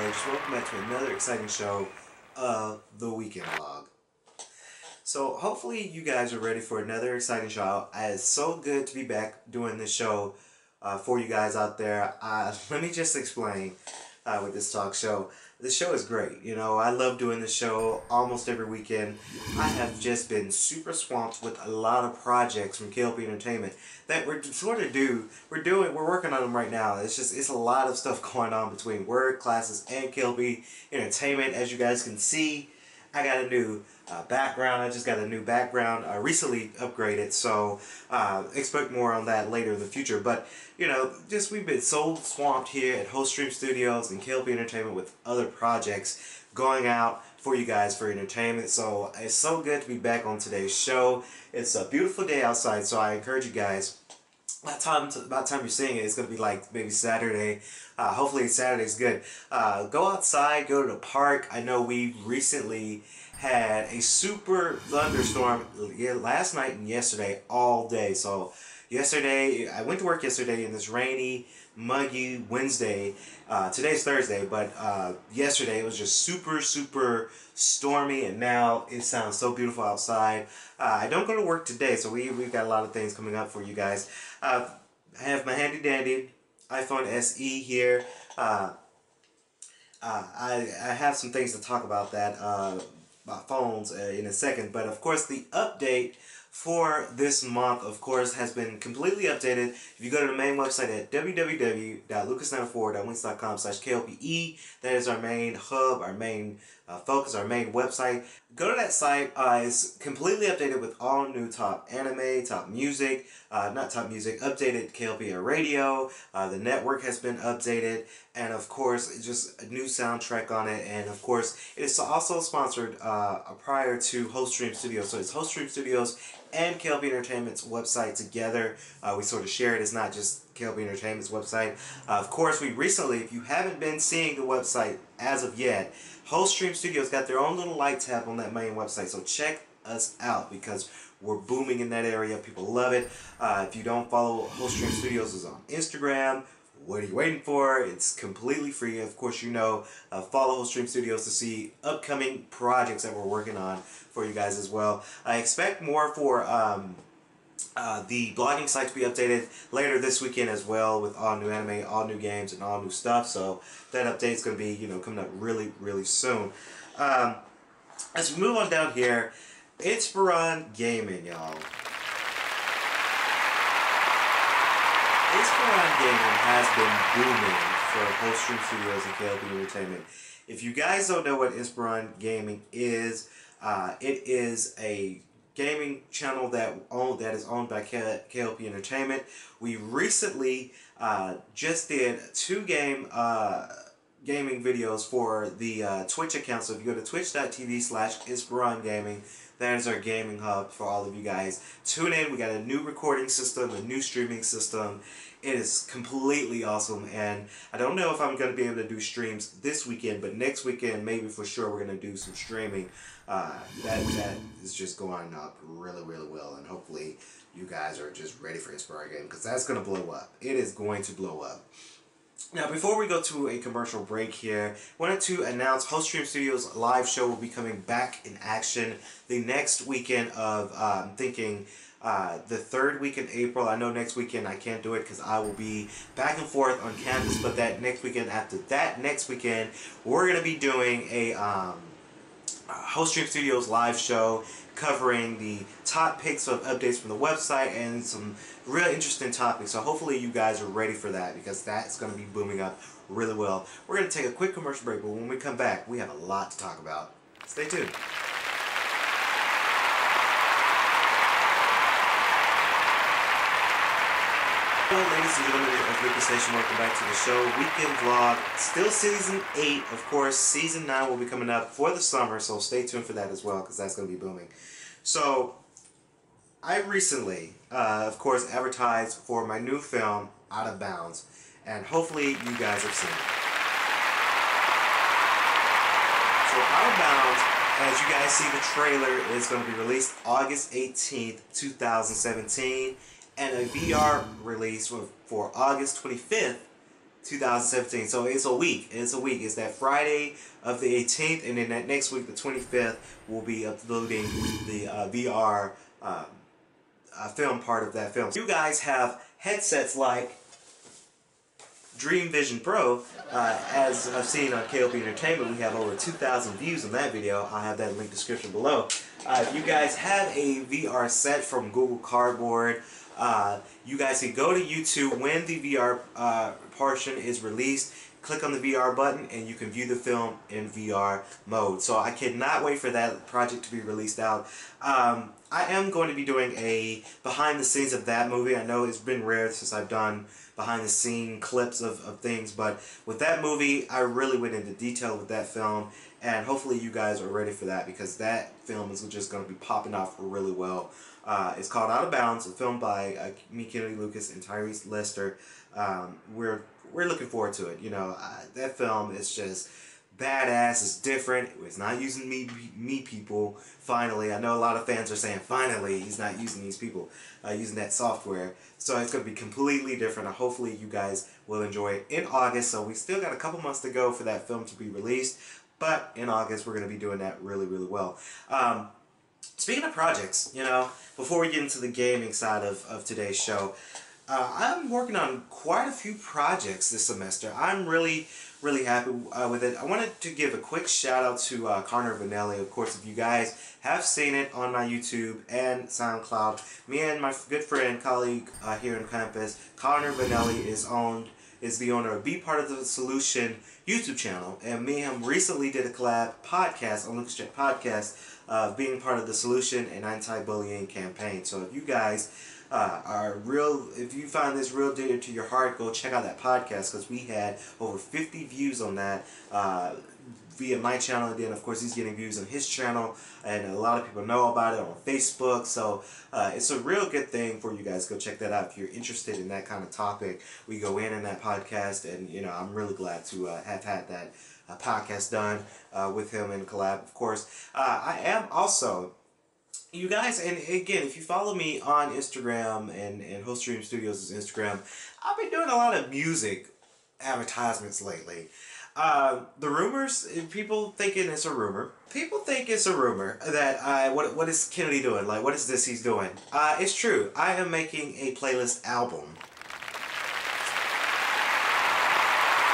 folks, welcome back to another exciting show of the Weekend Vlog. So hopefully you guys are ready for another exciting show. It's so good to be back doing this show for you guys out there. Let me just explain with this talk show. The show is great. You know, I love doing this show almost every weekend. I have just been super swamped with a lot of projects from K.L.P Entertainment that we're working on them right now. It's a lot of stuff going on between work, classes, and K.L.P Entertainment. As you guys can see, I got a new background. I just got a new background, recently upgraded, so expect more on that later in the future. But you know, we've been so swamped here at Insprion Studios and K.L.P Entertainment with other projects going out for you guys for entertainment. So it's so good to be back on today's show. It's a beautiful day outside, so I encourage you guys. By the time you're seeing it, it's going to be like maybe Saturday. Hopefully Saturday's good. Go outside, go to the park. I know we recently had a super thunderstorm last night and yesterday all day. So yesterday, I went to work yesterday in this rainy, muggy Wednesday. Today's Thursday, but yesterday it was just super stormy, and now it sounds so beautiful outside. I don't go to work today, so we've got a lot of things coming up for you guys. I have my handy dandy iPhone SE here. I have some things to talk about about phones in a second, but of course the update for this month, of course, has been completely updated. If you go to the main website at www.lucas94.wix.com/KLPE, that is our main hub, our main focus, our main website. Go to that site. It's completely updated with all new top anime, top music, updated K.L.P radio. The network has been updated, and of course, just a new soundtrack on it. And of course, it's also sponsored prior to Insprion Studios. So it's Insprion Studios and K.L.P Entertainment's website together. We sort of share it. It's not just K.L.P Entertainment's website. Of course, we recently, if you haven't been seeing the website as of yet, Insprion Studios got their own little light tab on that main website. So check us out because we're booming in that area. People love it. If you don't follow Insprion Studios, it's on Instagram. What are you waiting for? It's completely free. Of course, you know, follow Insprion Studios to see upcoming projects that we're working on for you guys as well. I expect more for the blogging site to be updated later this weekend as well, with all new anime, all new games, and all new stuff. So that update is going to be, you know, coming up really soon. As we move on down here, Insprion Gaming, y'all. Insprion Gaming has been booming for Insprion Studios and K.L.P Entertainment. If you guys don't know what Insprion Gaming is, it is a gaming channel that is owned by K.L.P Entertainment. We recently just did 2 gaming videos for the Twitch account. So if you go to twitch.tv/Insprion Gaming, that is our gaming hub for all of you guys. Tune in. We got a new recording system, a new streaming system. It is completely awesome, and I don't know if I'm going to be able to do streams this weekend, but next weekend, maybe for sure, we're going to do some streaming. That is just going up really well, and hopefully you guys are just ready for Insprion Gaming, because that's going to blow up. It is going to blow up. Now, before we go to a commercial break here, I wanted to announce Insprion Studios live show will be coming back in action the next weekend of, I'm thinking, the 3rd week in April. I know next weekend I can't do it because I will be back and forth on campus, but that next weekend, after that next weekend, we're going to be doing a Insprion Studios live show covering the top picks of updates from the website and some real interesting topics. So hopefully you guys are ready for that, because that's going to be booming up really well. We're going to take a quick commercial break, but when we come back, we have a lot to talk about. Stay tuned. Hello, ladies and gentlemen of Lucas Station, welcome back to the show. Weekend vlog, still season 8, of course. Season 9 will be coming up for the summer, so stay tuned for that as well, because that's going to be booming. So, I recently, of course, advertised for my new film, Out of Bounds, and hopefully you guys have seen it. So, Out of Bounds, as you guys see, the trailer is going to be released August 18th, 2017. And a VR release for August 25th, 2017. So it's a week. It's a week. It's that Friday of the 18th, and then that next week, the 25th, we'll be uploading the VR film part of that film. So you guys have headsets like Dream Vision Pro. As I've seen on K.L.P. Entertainment, we have over 2,000 views on that video. I'll have that in the link description below. If you guys have a VR set from Google Cardboard, you guys can go to YouTube when the VR portion is released. Click on the VR button and you can view the film in VR mode. So I cannot wait for that project to be released out. I am going to be doing a behind the scenes of that movie. I know it's been rare since I've done behind the scene clips of things, but with that movie I really went into detail with that film, and hopefully you guys are ready for that, because that film is just going to be popping off really well. It's called Out of Bounds, a film by me, Kennedy Lucas, and Tyrese Lester. We're looking forward to it. You know, that film is just badass. It's different. It's not using me people. Finally, I know a lot of fans are saying finally he's not using these people, using that software. So it's going to be completely different. Hopefully you guys will enjoy it in August. So we still got a couple months to go for that film to be released, but in August we're going to be doing that really well. Speaking of projects, you know, before we get into the gaming side of today's show, I'm working on quite a few projects this semester. I'm really happy with it. I wanted to give a quick shout out to Connor Vanelli. Of course, if you guys have seen it on my YouTube and SoundCloud, me and my good friend, colleague here on campus, Connor Vanelli is the owner of Be Part of the Solution YouTube channel, and me and him recently did a collab podcast on Lucas Jet Podcast of being part of the Solution and Anti-Bullying campaign. So if you guys if you find this real dear to your heart, go check out that podcast, because we had over 50 views on that via my channel, and then of course he's getting views on his channel, and a lot of people know about it on Facebook. So it's a real good thing for you guys. Go check that out if you're interested in that kind of topic. We go in that podcast, and you know, I'm really glad to have had that podcast done with him in collab. Of course, I am also, you guys, and again, if you follow me on Instagram and Host Stream Studios' Instagram, I've been doing a lot of music advertisements lately. The rumors, people thinking it's a rumor. People think it's a rumor that what is Kennedy doing? Like, what is this he's doing? It's true. I am making a playlist album.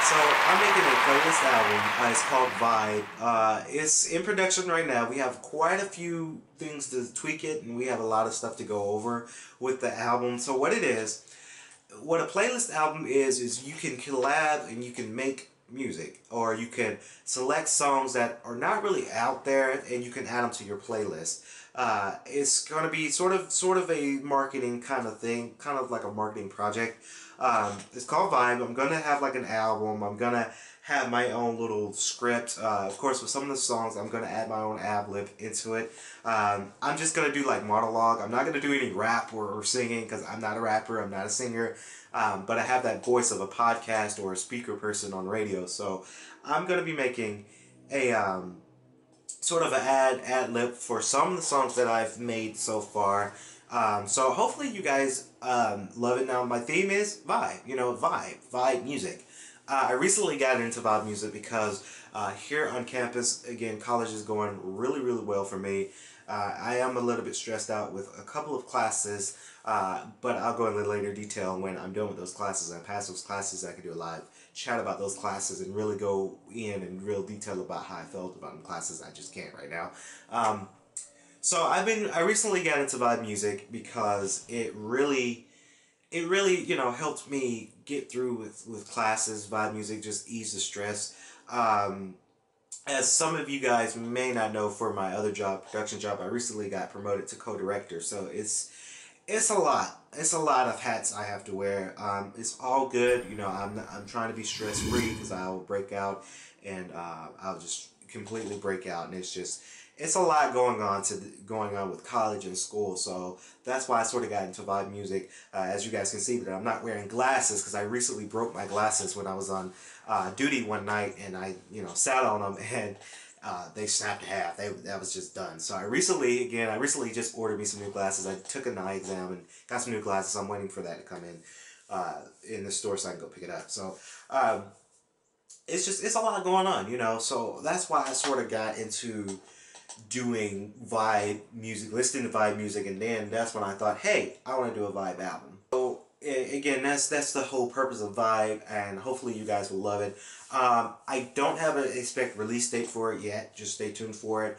So I'm making a playlist album. It's called Vibe. It's in production right now. We have quite a few things to tweak it, and we have a lot of stuff to go over with the album. So what a playlist album is you can collab and you can make music, or you can select songs that are not really out there and you can add them to your playlist. It's going to be sort of a marketing kind of thing, kind of like a marketing project. It's called Vibe. I'm going to have like an album. I'm going to have my own little script. Of course, with some of the songs, I'm going to add my own ad-lib into it. I'm just going to do like monologue. I'm not going to do any rap or singing, because I'm not a rapper. I'm not a singer. But I have that voice of a podcast or a speaker person on radio. So I'm going to be making a sort of an ad-lib for some of the songs that I've made so far. So hopefully you guys love it. Now my theme is vibe, you know, vibe music. I recently got into vibe music because here on campus, again, college is going really well for me. I am a little bit stressed out with a couple of classes, but I'll go into later detail when I'm done with those classes and pass those classes. I can do a live chat about those classes and really go in real detail about how I felt about them classes. I just can't right now. So I recently got into vibe music because it really, you know, helped me get through with classes. Vibe music just eased the stress. As some of you guys may not know, for my other job, production job, I recently got promoted to co-director. So it's a lot. It's a lot of hats I have to wear. It's all good. You know, I'm trying to be stress free, because I'll break out and I'll just completely break out, and it's a lot going on with college and school. So that's why I sort of got into vibe music. As you guys can see, that I'm not wearing glasses, because I recently broke my glasses when I was on duty one night, and I, you know, sat on them, and they snapped in half. That was just done. So I recently just ordered me some new glasses. I took an eye exam and got some new glasses. I'm waiting for that to come in. in the store so I can go pick it up. So it's a lot going on, you know. So that's why I sort of got into doing vibe music, listening to vibe music, and then that's when I thought, hey, I want to do a vibe album. So again, that's the whole purpose of vibe, and hopefully you guys will love it. I don't have an expect release date for it yet. Just stay tuned for it.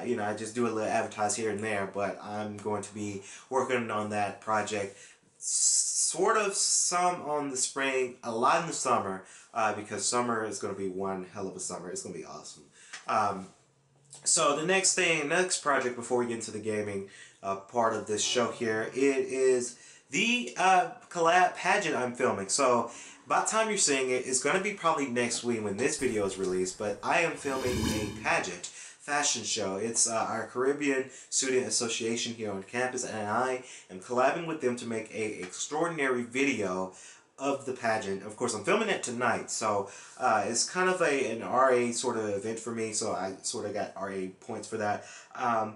You know, I just do a little advertise here and there, but I'm going to be working on that project. Sort of some on the spring, a lot in the summer, because summer is going to be one hell of a summer. It's going to be awesome. So the next project before we get into the gaming part of this show here, it is the collab pageant I'm filming. So by the time you're seeing it, it's going to be probably next week when this video is released, but I am filming a pageant fashion show. It's our Caribbean Student Association here on campus, and I am collabing with them to make a extraordinary video of the pageant. Of course, I'm filming it tonight, so it's kind of an RA sort of event for me, so I sort of got RA points for that.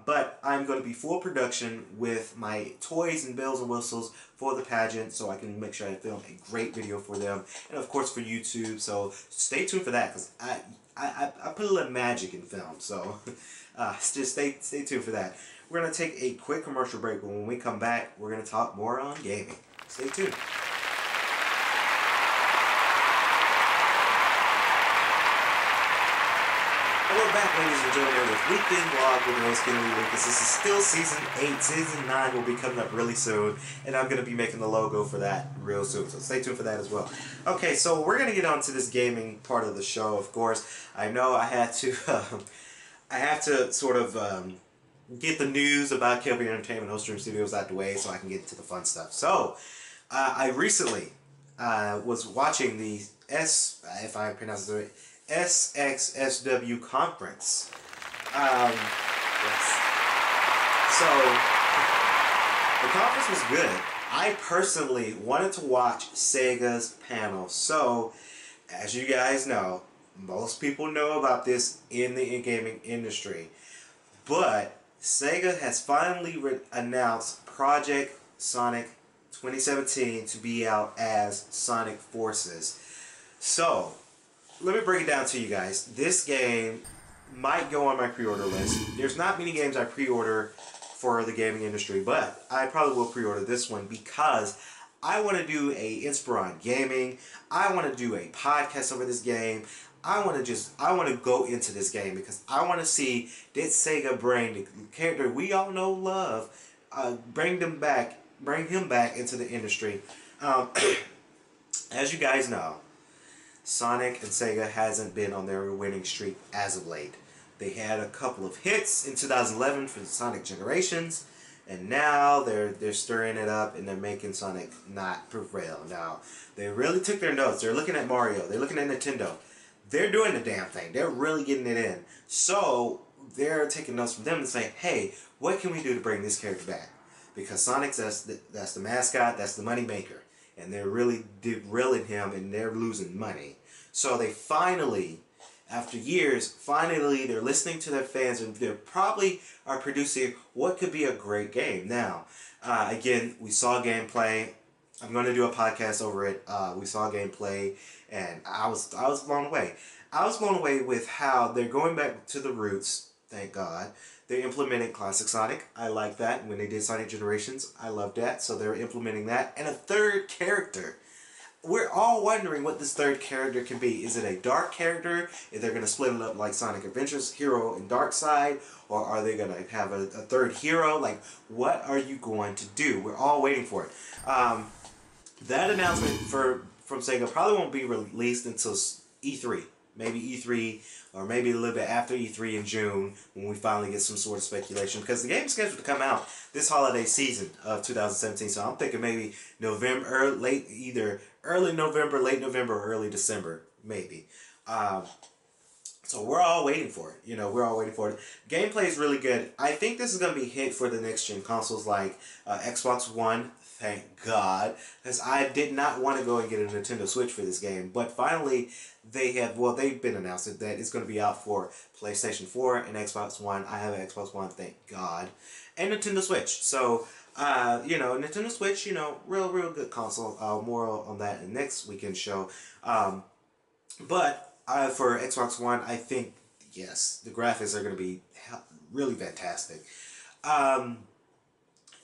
But I'm going to be full production with my toys and bells and whistles for the pageant, so I can make sure I film a great video for them, and of course for YouTube. So stay tuned for that, because I put a little magic in film, so just stay tuned for that. We're going to take a quick commercial break, but when we come back, we're going to talk more on gaming. Stay tuned. We're back, ladies and gentlemen, with Weekend Vlog with Rose Kennedy Lucas. This is still Season 8. Season 9 will be coming up really soon, and I'm going to be making the logo for that real soon, so stay tuned for that as well. Okay, so we're going to get on to this gaming part of the show, of course. I know I had to, I have to sort of get the news about K.L.P Entertainment Hoststream Studios out the way so I can get into the fun stuff. So, I recently was watching the if I pronounce it right, SXSW conference. Yes. So the conference was good. I personally wanted to watch Sega's panel. So, as you guys know, most people know about this in the gaming industry, but Sega has finally announced Project Sonic 2017 to be out as Sonic Forces. So, let me break it down to you guys. This game might go on my pre-order list. There's not many games I pre-order for the gaming industry, but I probably will pre-order this one because I want to do a Insprion Gaming. I want to do a podcast over this game. I want to go into this game because I want to see, did Sega bring the character we all know love, bring him back into the industry. As you guys know, Sonic and Sega hasn't been on their winning streak as of late. They had a couple of hits in 2011 for the Sonic Generations, and now they're stirring it up and they're making Sonic not prevail. Now, they really took their notes. They're looking at Mario. They're looking at Nintendo. They're doing the damn thing. They're really getting it in. So, they're taking notes from them and saying, hey, what can we do to bring this character back? Because Sonic's, that's the mascot, that's the money maker. And they're really derailing him and they're losing money. So they finally, after years, they're listening to their fans and they probably are producing what could be a great game. Now, again, we saw gameplay. I'm going to do a podcast over it. We saw gameplay and I was blown away. I was blown away with how they're going back to the roots, thank God. They're implementing Classic Sonic. I like that. When they did Sonic Generations, I loved that. So they're implementing that. And a third character. We're all wondering what this third character can be. Is it a dark character? If they're going to split it up like Sonic Adventures, Hero and Dark Side? Or are they going to have a third hero? Like, what are you going to do? We're all waiting for it. That announcement from Sega probably won't be released until E3. Maybe E3, or maybe a little bit after E3 in June, when we finally get some sort of speculation. Because the game is scheduled to come out this holiday season of 2017, so I'm thinking maybe November, either early November, late November, or early December, maybe. So we're all waiting for it. You know, we're all waiting for it. Gameplay is really good. I think this is going to be a hit for the next gen consoles like Xbox One, Thank God, because I did not want to go and get a Nintendo Switch for this game. But finally, they've been announced that it's going to be out for PlayStation 4 and Xbox One. I have an Xbox One, thank God, and Nintendo Switch. So, Nintendo Switch, real good console. More on that in next weekend show. But for Xbox One, I think, yes, the graphics are going to be really fantastic. Um,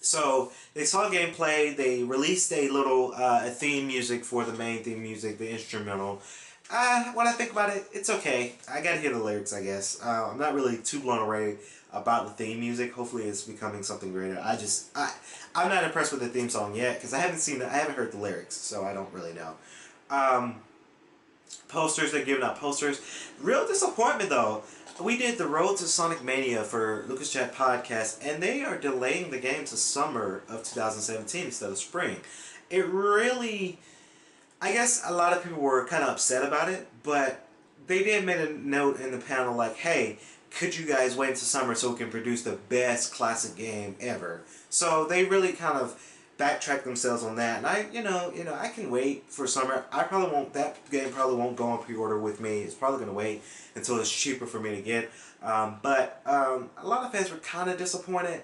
so they saw gameplay. They released a little theme music for the main theme music, the instrumental. When I think about it, it's okay. I gotta hear the lyrics, I guess. I'm not really too blown away about the theme music. Hopefully, it's becoming something greater. I'm not impressed with the theme song yet because I haven't heard the lyrics, so I don't really know. Um, Posters, they're giving out posters. Real disappointment though. We did the Road to Sonic Mania for Lucas Chat Podcast, and they are delaying the game to summer of 2017 instead of spring. It really, I guess a lot of people were kind of upset about it, but they did make a note in the panel like, hey, could you guys wait until summer so we can produce the best classic game ever? So they really kind of backtrack themselves on that, and I can wait for summer. I probably won't. That game probably won't go on pre-order with me. It's probably gonna wait until it's cheaper for me to get. But a lot of fans were kind of disappointed,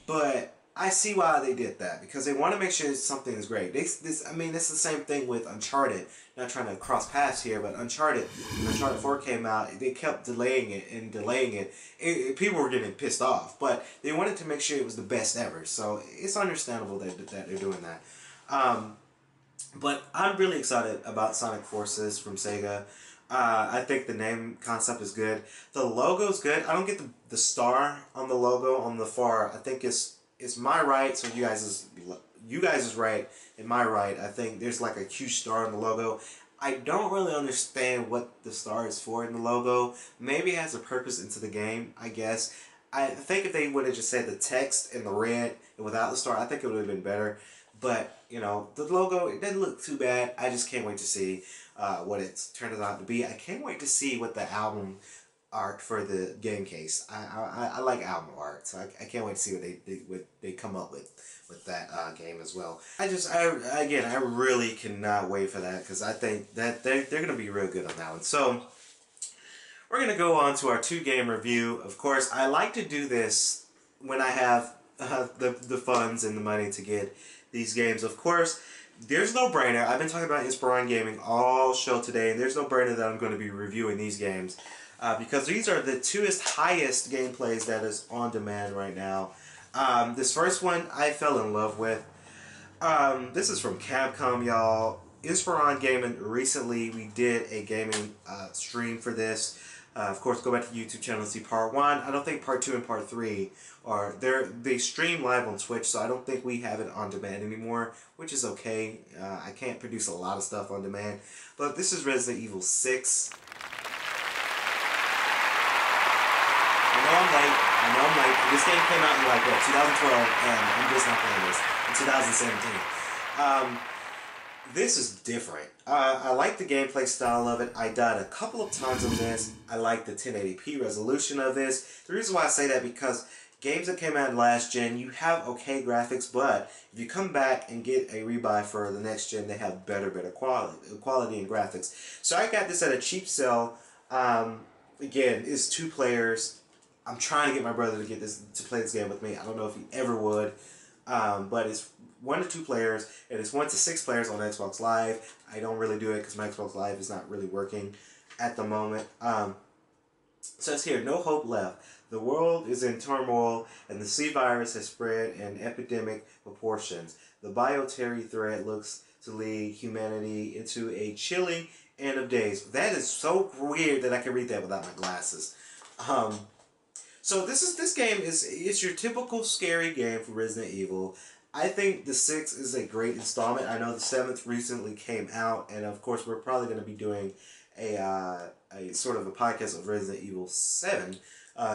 but I see why they did that because they want to make sure something is great. It's the same thing with Uncharted. Not trying to cross paths here, but Uncharted, when Uncharted 4 came out, they kept delaying it and delaying it. People were getting pissed off, but they wanted to make sure it was the best ever. So it's understandable that they're doing that. But I'm really excited about Sonic Forces from Sega. I think the name concept is good. The logo's good. I don't get the star on the logo on the far. I think it's my right, so you guys is right and my right. I think there's like a huge star on the logo. I don't really understand what the star is for in the logo. Maybe it has a purpose into the game, I guess. I think if they would have just said the text in the red and without the star, I think it would have been better. But, the logo, it doesn't look too bad. I just can't wait to see what it's turned out to be. I can't wait to see what the album art for the game case. I like album art, so I can't wait to see what they come up with that game as well. I really cannot wait for that because I think that they're gonna be real good on that one. So we're gonna go on to our 2-game review. Of course, I like to do this when I have the funds and the money to get these games. Of course, there's no brainer. I've been talking about Insprion Gaming all show today, and there's no brainer that I'm going to be reviewing these games because these are the highest gameplays that is on demand right now. This first one I fell in love with. This is from Capcom, y'all. Insprion Gaming, recently we did a gaming stream for this. Of course, go back to the YouTube channel and see part 1. I don't think part 2 and part 3 are there. They stream live on Twitch, so I don't think we have it on demand anymore, which is okay. I can't produce a lot of stuff on demand, but this is Resident Evil 6. I know I'm late. This game came out in 2012, and I'm just not playing this in 2017. This is different. I like the gameplay style of it. I died a couple of times on this. I like the 1080p resolution of this. The reason why I say that because games that came out last gen, you have okay graphics, but if you come back and get a rebuy for the next gen, they have better quality and graphics. So I got this at a cheap sale. Again, it's 2 players. I'm trying to get my brother to play this game with me. I don't know if he ever would, but it's 1 to 2 players, and it's 1 to 6 players on Xbox Live. I don't really do it because my Xbox Live is not really working at the moment. Says here, no hope left. The world is in turmoil, and the C virus has spread in epidemic proportions. The bioterror threat looks to lead humanity into a chilling end of days. That is so weird that I can read that without my glasses. So this game it's your typical scary game for Resident Evil. I think the 6th is a great installment. I know the 7th recently came out, and of course we're probably going to be doing a sort of a podcast of Resident Evil 7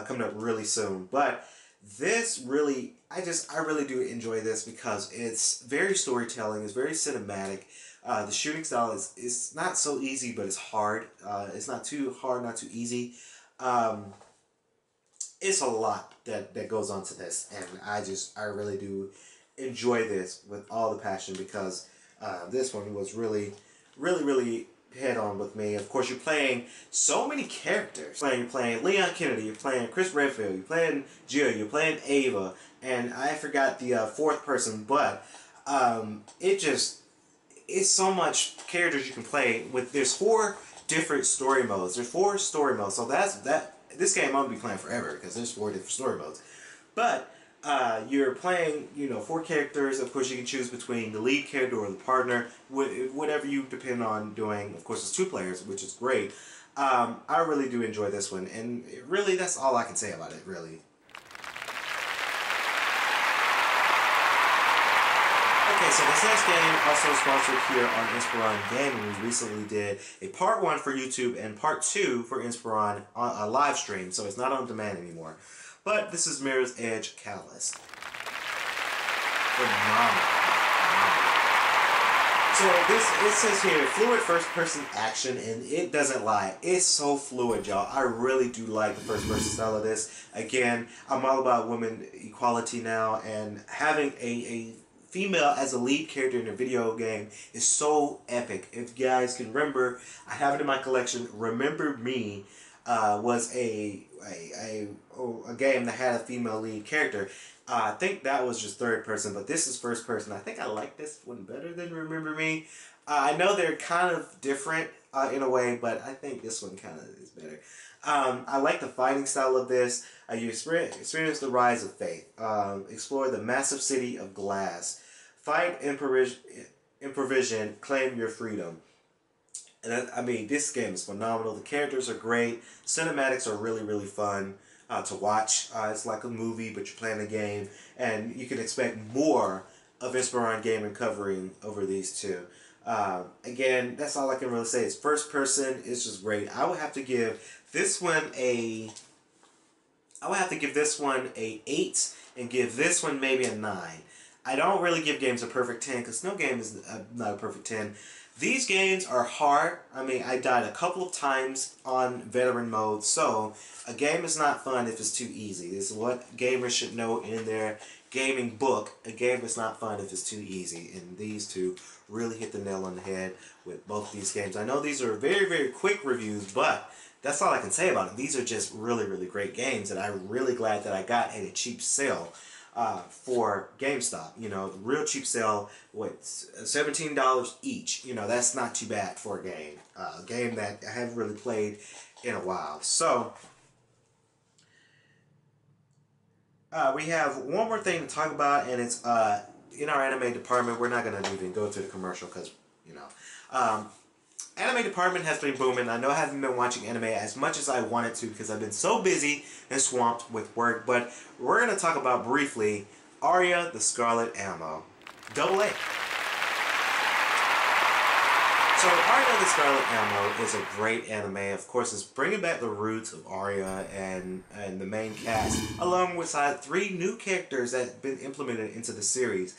coming up really soon. But this really, I really do enjoy this because it's very storytelling. It's very cinematic. The shooting style is not so easy, but it's hard. It's not too hard, not too easy. It's a lot that goes on to this, and I really do enjoy this with all the passion because this one was really head on with me. Of course, you're playing so many characters. You're playing Leon Kennedy, you're playing Chris Redfield, you're playing Jill, you're playing Ava, and I forgot the fourth person, but it's so much characters you can play with. There's 4 different story modes. There's 4 story modes, so this game I'm gonna be playing forever because there's 4 different story modes. But you're playing, 4 characters. Of course, you can choose between the lead character or the partner, whatever you depend on doing. Of course, it's 2 players, which is great. I really do enjoy this one, and really, that's all I can say about it, really. Okay, so this next game, also sponsored here on Insprion Gaming, we recently did a part 1 for YouTube and part 2 for Insprion on a live stream, so it's not on demand anymore. But this is Mirror's Edge Catalyst. Phenomenal. So it says here, fluid first-person action, and it doesn't lie. It's so fluid, y'all. I really do like the first-person style of this. Again, I'm all about women equality now, and having a female as a lead character in a video game is so epic. If you guys can remember, I have it in my collection. Remember Me was a game that had a female lead character. I think that was just third person, but this is first person. I think I like this one better than Remember Me. I know they're kind of different in a way, but I think this one kind of is better. I like the fighting style of this. You experience the rise of faith. Explore the massive city of glass. Fight improvision, claim your freedom. And I mean, this game is phenomenal. The characters are great. Cinematics are really fun to watch. It's like a movie, but you're playing a game. And you can expect more of Insprion Gaming covering over these 2. Again, that's all I can really say. It's first person. It's just great. I would have to give this one a 8 and give this one maybe a 9. I don't really give games a perfect 10 because no game is not a perfect 10. These games are hard. I mean, I died a couple of times on veteran mode, so a game is not fun if it's too easy. This is what gamers should know in their gaming book. A game is not fun if it's too easy, and these 2 really hit the nail on the head with both these games. I know these are very quick reviews, but that's all I can say about them. These are just really great games, and I'm really glad that I got at a cheap sale. For GameStop, real cheap sale, $17 each. That's not too bad for a game that I haven't really played in a while. So we have one more thing to talk about, and it's in our anime department. We're not gonna even go to the commercial because anime department has been booming. I know I haven't been watching anime as much as I wanted to because I've been so busy and swamped with work, but we're going to talk about briefly Aria the Scarlet Ammo. AA. So Aria the Scarlet Ammo is a great anime. Of course, it's bringing back the roots of Aria and the main cast, along with 3 new characters that have been implemented into the series.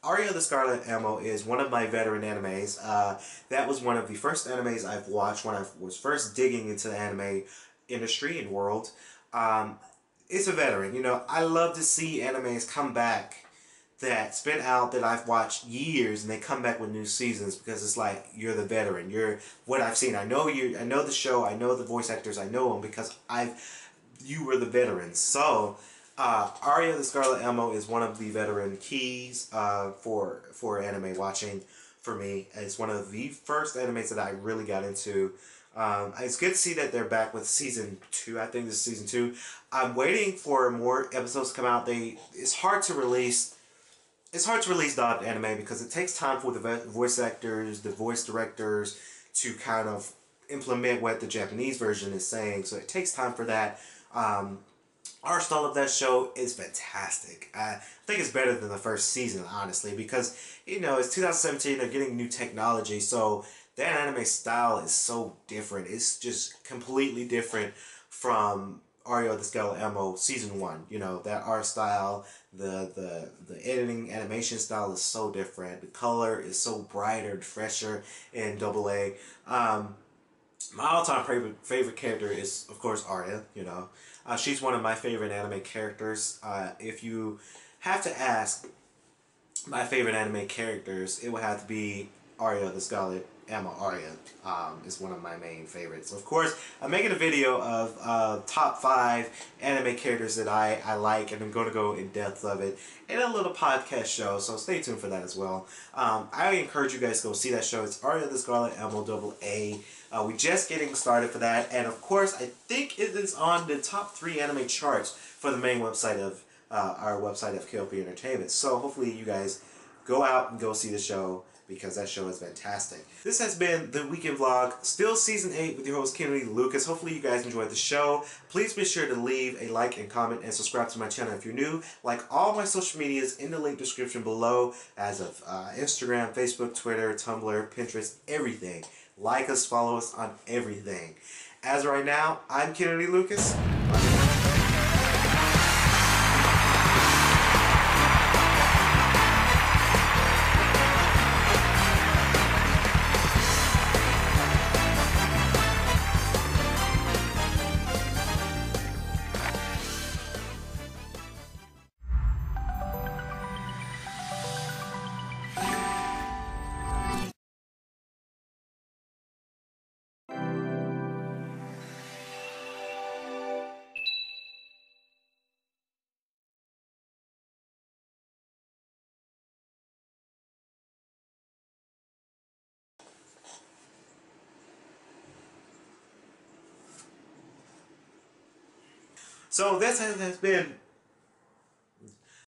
Aria the Scarlet Ammo is one of my veteran animes. That was one of the first animes I've watched when I was first digging into the anime industry and world. It's a veteran. I love to see animes come back that's been out that I've watched years, and they come back with new seasons because it's like you're the veteran. You're what I've seen. I know you. I know the show. I know the voice actors. I know them because you were the veterans. So. Aria the Scarlet Ammo is one of the veteran keys for anime watching for me. It's one of the first animes that I really got into. It's good to see that they're back with season 2. I think this is season 2. I'm waiting for more episodes to come out. It's hard to release dubbed anime because it takes time for the voice actors, the voice directors to kind of implement what the Japanese version is saying. So it takes time for that. Art style of that show is fantastic. I think it's better than the first season, honestly, because, it's 2017, they're getting new technology, so that anime style is so different. It's just completely different from Aria the Scarlet Ammo Season 1. That art style, the editing, animation style is so different. The color is so brighter, fresher in AA. My all-time favorite character is, of course, Aria. She's one of my favorite anime characters. If you have to ask my favorite anime characters, it would have to be Arya the Scarlet Emma. Arya is one of my main favorites. Of course, I'm making a video of top 5 anime characters that I like, and I'm going to go in depth of it in a little podcast show, so stay tuned for that as well. I encourage you guys to go see that show. It's Arya the Scarlet Emma AA. We're just getting started for that, and of course, I think it is on the top 3 anime charts for the main website of our website of K.L.P Entertainment. So hopefully you guys go out and go see the show, because that show is fantastic. This has been the weekend vlog, still season 8 with your host Kennedy Lucas. Hopefully you guys enjoyed the show. Please be sure to leave a like and comment and subscribe to my channel if you're new. Like all my social medias in the link description below, as of Instagram, Facebook, Twitter, Tumblr, Pinterest, everything. Like us, follow us on everything. As of right now, I'm Kennedy Lucas. So this has been